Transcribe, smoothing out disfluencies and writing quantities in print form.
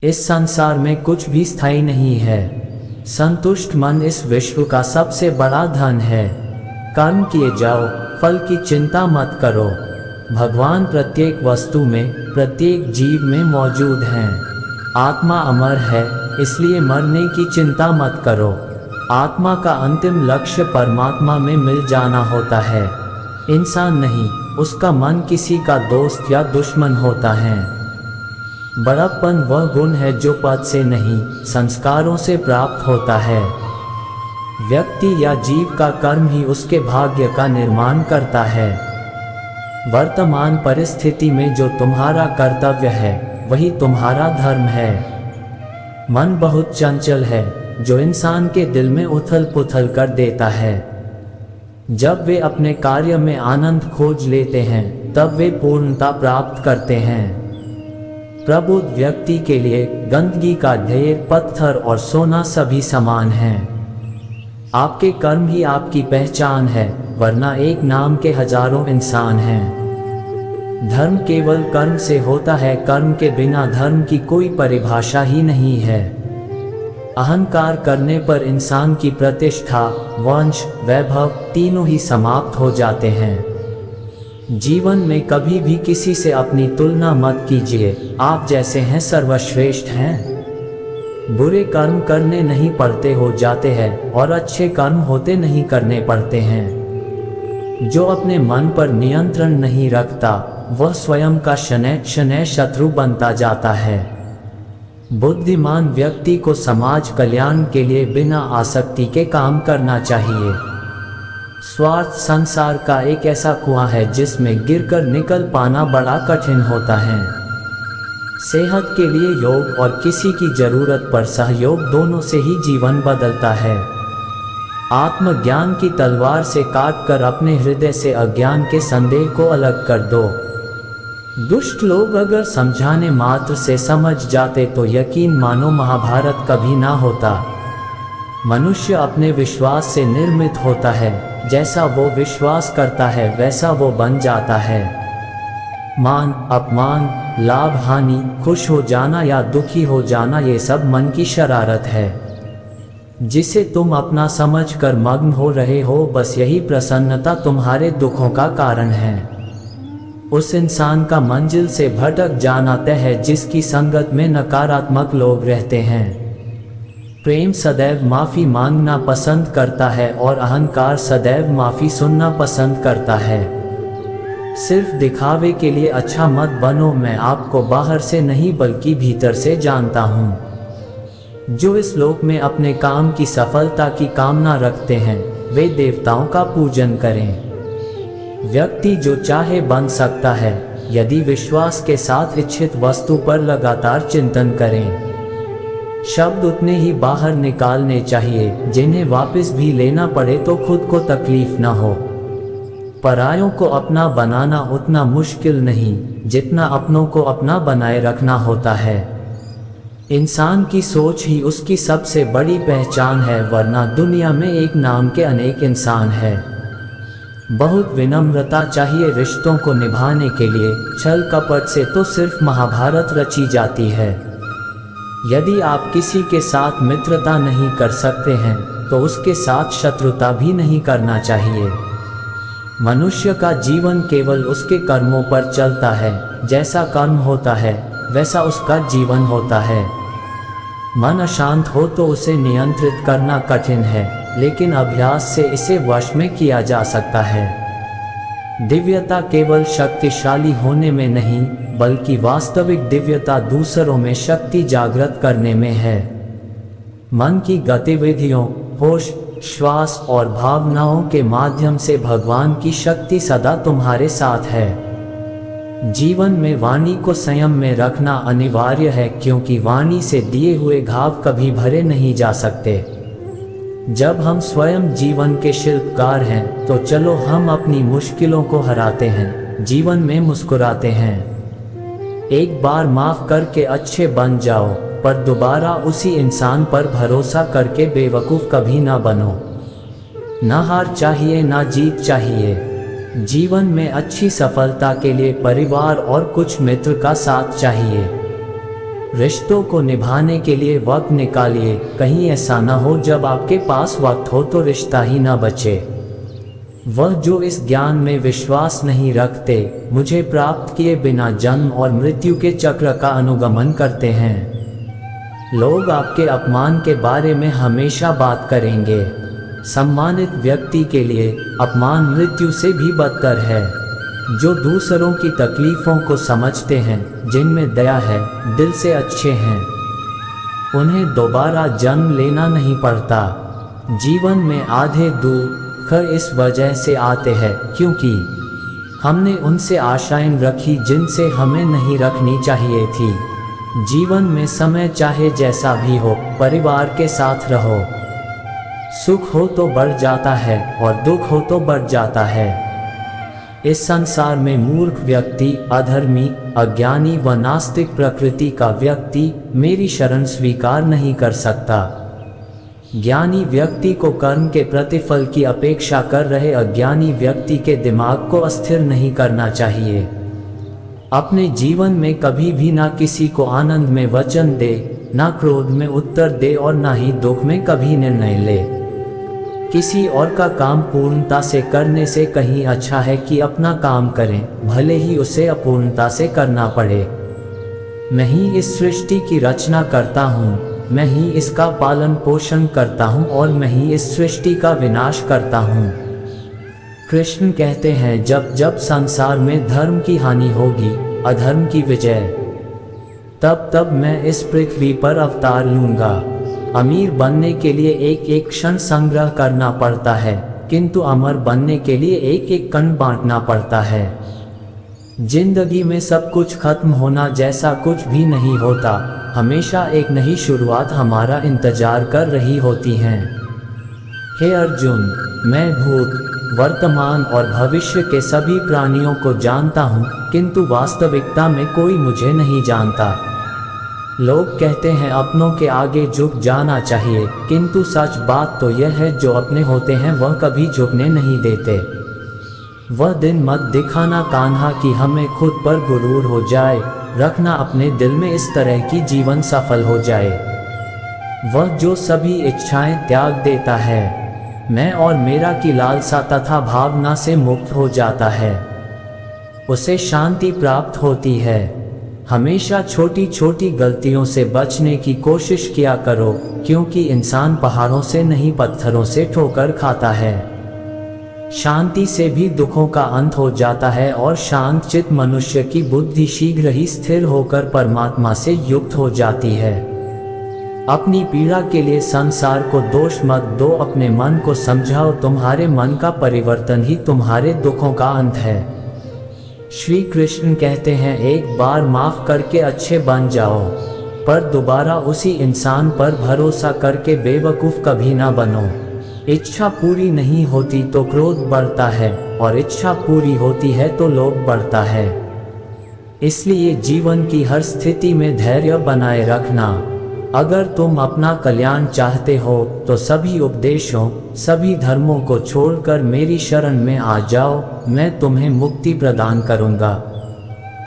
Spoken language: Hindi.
इस संसार में कुछ भी स्थायी नहीं है। संतुष्ट मन इस विश्व का सबसे बड़ा धन है। कर्म किए जाओ, फल की चिंता मत करो। भगवान प्रत्येक वस्तु में, प्रत्येक जीव में मौजूद हैं। आत्मा अमर है, इसलिए मरने की चिंता मत करो। आत्मा का अंतिम लक्ष्य परमात्मा में मिल जाना होता है, इंसान नहीं। उसका मन किसी का दोस्त या दुश्मन होता है। बड़प्पन वह गुण है जो पद से नहीं, संस्कारों से प्राप्त होता है। व्यक्ति या जीव का कर्म ही उसके भाग्य का निर्माण करता है। वर्तमान परिस्थिति में जो तुम्हारा कर्तव्य है, वही तुम्हारा धर्म है। मन बहुत चंचल है, जो इंसान के दिल में उथल पुथल कर देता है। जब वे अपने कार्य में आनंद खोज लेते हैं, तब वे पूर्णता प्राप्त करते हैं। प्रबुद्ध व्यक्ति के लिए गंदगी का ढेर, पत्थर और सोना सभी समान हैं। आपके कर्म ही आपकी पहचान है, वरना एक नाम के हजारों इंसान हैं। धर्म केवल कर्म से होता है, कर्म के बिना धर्म की कोई परिभाषा ही नहीं है। अहंकार करने पर इंसान की प्रतिष्ठा, वंश, वैभव तीनों ही समाप्त हो जाते हैं। जीवन में कभी भी किसी से अपनी तुलना मत कीजिए, आप जैसे हैं सर्वश्रेष्ठ हैं। बुरे कर्म करने नहीं पड़ते, हो जाते हैं, और अच्छे कर्म होते नहीं, करने पड़ते हैं। जो अपने मन पर नियंत्रण नहीं रखता, वह स्वयं का शनैः शनैः शत्रु बनता जाता है। बुद्धिमान व्यक्ति को समाज कल्याण के लिए बिना आसक्ति के काम करना चाहिए। स्वार्थ संसार का एक ऐसा कुआं है जिसमें गिरकर निकल पाना बड़ा कठिन होता है। सेहत के लिए योग और किसी की जरूरत पर सहयोग, दोनों से ही जीवन बदलता है। आत्मज्ञान की तलवार से काटकर अपने हृदय से अज्ञान के संदेह को अलग कर दो। दुष्ट लोग अगर समझाने मात्र से समझ जाते तो यकीन मानो महाभारत कभी ना होता। मनुष्य अपने विश्वास से निर्मित होता है, जैसा वो विश्वास करता है वैसा वो बन जाता है। मान अपमान, लाभ हानि, खुश हो जाना या दुखी हो जाना, ये सब मन की शरारत है, जिसे तुम अपना समझकर मग्न हो रहे हो। बस यही प्रसन्नता तुम्हारे दुखों का कारण है। उस इंसान का मंजिल से भटक जाना तय है जिसकी संगत में नकारात्मक लोग रहते हैं। प्रेम सदैव माफ़ी मांगना पसंद करता है और अहंकार सदैव माफ़ी सुनना पसंद करता है। सिर्फ दिखावे के लिए अच्छा मत बनो। मैं आपको बाहर से नहीं बल्कि भीतर से जानता हूँ। जो इस लोक में अपने काम की सफलता की कामना रखते हैं, वे देवताओं का पूजन करें। व्यक्ति जो चाहे बन सकता है, यदि विश्वास के साथ इच्छित वस्तु पर लगातार चिंतन करें। शब्द उतने ही बाहर निकालने चाहिए जिन्हें वापस भी लेना पड़े तो खुद को तकलीफ न हो। परायों को अपना बनाना उतना मुश्किल नहीं जितना अपनों को अपना बनाए रखना होता है। इंसान की सोच ही उसकी सबसे बड़ी पहचान है, वरना दुनिया में एक नाम के अनेक इंसान हैं। बहुत विनम्रता चाहिए रिश्तों को निभाने के लिए। छल कपट से तो सिर्फ महाभारत रची जाती है। यदि आप किसी के साथ मित्रता नहीं कर सकते हैं, तो उसके साथ शत्रुता भी नहीं करना चाहिए। मनुष्य का जीवन केवल उसके कर्मों पर चलता है। जैसा कर्म होता है, वैसा उसका जीवन होता है। मन अशांत हो तो उसे नियंत्रित करना कठिन है, लेकिन अभ्यास से इसे वश में किया जा सकता है। दिव्यता केवल शक्तिशाली होने में नहीं, बल्कि वास्तविक दिव्यता दूसरों में शक्ति जागृत करने में है। मन की गतिविधियों, होश, श्वास और भावनाओं के माध्यम से भगवान की शक्ति सदा तुम्हारे साथ है। जीवन में वाणी को संयम में रखना अनिवार्य है, क्योंकि वाणी से दिए हुए घाव कभी भरे नहीं जा सकते। जब हम स्वयं जीवन के शिल्पकार हैं, तो चलो हम अपनी मुश्किलों को हराते हैं, जीवन में मुस्कुराते हैं। एक बार माफ करके अच्छे बन जाओ, पर दोबारा उसी इंसान पर भरोसा करके बेवकूफ़ कभी ना बनो। ना हार चाहिए, ना जीत चाहिए। जीवन में अच्छी सफलता के लिए परिवार और कुछ मित्र का साथ चाहिए। रिश्तों को निभाने के लिए वक्त निकालिए, कहीं ऐसा न हो जब आपके पास वक्त हो तो रिश्ता ही न बचे। वह जो इस ज्ञान में विश्वास नहीं रखते, मुझे प्राप्त किए बिना जन्म और मृत्यु के चक्र का अनुगमन करते हैं। लोग आपके अपमान के बारे में हमेशा बात करेंगे। सम्मानित व्यक्ति के लिए अपमान मृत्यु से भी बदतर है। जो दूसरों की तकलीफों को समझते हैं, जिनमें दया है, दिल से अच्छे हैं, उन्हें दोबारा जन्म लेना नहीं पड़ता। जीवन में आधे दुख इस वजह से आते हैं क्योंकि हमने उनसे आशाएं रखी जिनसे हमें नहीं रखनी चाहिए थी। जीवन में समय चाहे जैसा भी हो, परिवार के साथ रहो। सुख हो तो बढ़ जाता है और दुख हो तो बढ़ जाता है। इस संसार में मूर्ख व्यक्ति, अधर्मी, अज्ञानी व नास्तिक प्रकृति का व्यक्ति मेरी शरण स्वीकार नहीं कर सकता। ज्ञानी व्यक्ति को कर्म के प्रतिफल की अपेक्षा कर रहे अज्ञानी व्यक्ति के दिमाग को अस्थिर नहीं करना चाहिए। अपने जीवन में कभी भी ना किसी को आनंद में वचन दे, ना क्रोध में उत्तर दे और ना ही दुख में कभी निर्णय ले। किसी और का काम पूर्णता से करने से कहीं अच्छा है कि अपना काम करें, भले ही उसे अपूर्णता से करना पड़े। मैं ही इस सृष्टि की रचना करता हूँ, मैं ही इसका पालन पोषण करता हूँ और मैं ही इस सृष्टि का विनाश करता हूँ। कृष्ण कहते हैं, जब जब संसार में धर्म की हानि होगी, अधर्म की विजय, तब तब मैं इस पृथ्वी पर अवतार लूंगा। अमीर बनने के लिए एक एक क्षण संग्रह करना पड़ता है, किंतु अमर बनने के लिए एक एक कण बांटना पड़ता है। जिंदगी में सब कुछ खत्म होना जैसा कुछ भी नहीं होता। हमेशा एक नई शुरुआत हमारा इंतजार कर रही होती है। हे अर्जुन, मैं भूत, वर्तमान और भविष्य के सभी प्राणियों को जानता हूँ, किंतु वास्तविकता में कोई मुझे नहीं जानता। लोग कहते हैं अपनों के आगे झुक जाना चाहिए, किंतु सच बात तो यह है जो अपने होते हैं वह कभी झुकने नहीं देते। वह दिन मत दिखाना कान्हा कि हमें खुद पर गुरूर हो जाए, रखना अपने दिल में इस तरह की जीवन सफल हो जाए। वह जो सभी इच्छाएं त्याग देता है, मैं और मेरा की लालसा तथा भावना से मुक्त हो जाता है, उसे शांति प्राप्त होती है। हमेशा छोटी छोटी गलतियों से बचने की कोशिश किया करो, क्योंकि इंसान पहाड़ों से नहीं पत्थरों से ठोकर खाता है। शांति से भी दुखों का अंत हो जाता है और शांत चित्त मनुष्य की बुद्धि शीघ्र ही स्थिर होकर परमात्मा से युक्त हो जाती है। अपनी पीड़ा के लिए संसार को दोष मत दो, अपने मन को समझाओ, तुम्हारे मन का परिवर्तन ही तुम्हारे दुखों का अंत है। श्री कृष्ण कहते हैं, एक बार माफ करके अच्छे बन जाओ, पर दोबारा उसी इंसान पर भरोसा करके बेवकूफ़ कभी ना बनो। इच्छा पूरी नहीं होती तो क्रोध बढ़ता है और इच्छा पूरी होती है तो लोभ बढ़ता है। इसलिए जीवन की हर स्थिति में धैर्य बनाए रखना। अगर तुम अपना कल्याण चाहते हो तो सभी उपदेशों, सभी धर्मों को छोड़कर मेरी शरण में आ जाओ, मैं तुम्हें मुक्ति प्रदान करूंगा।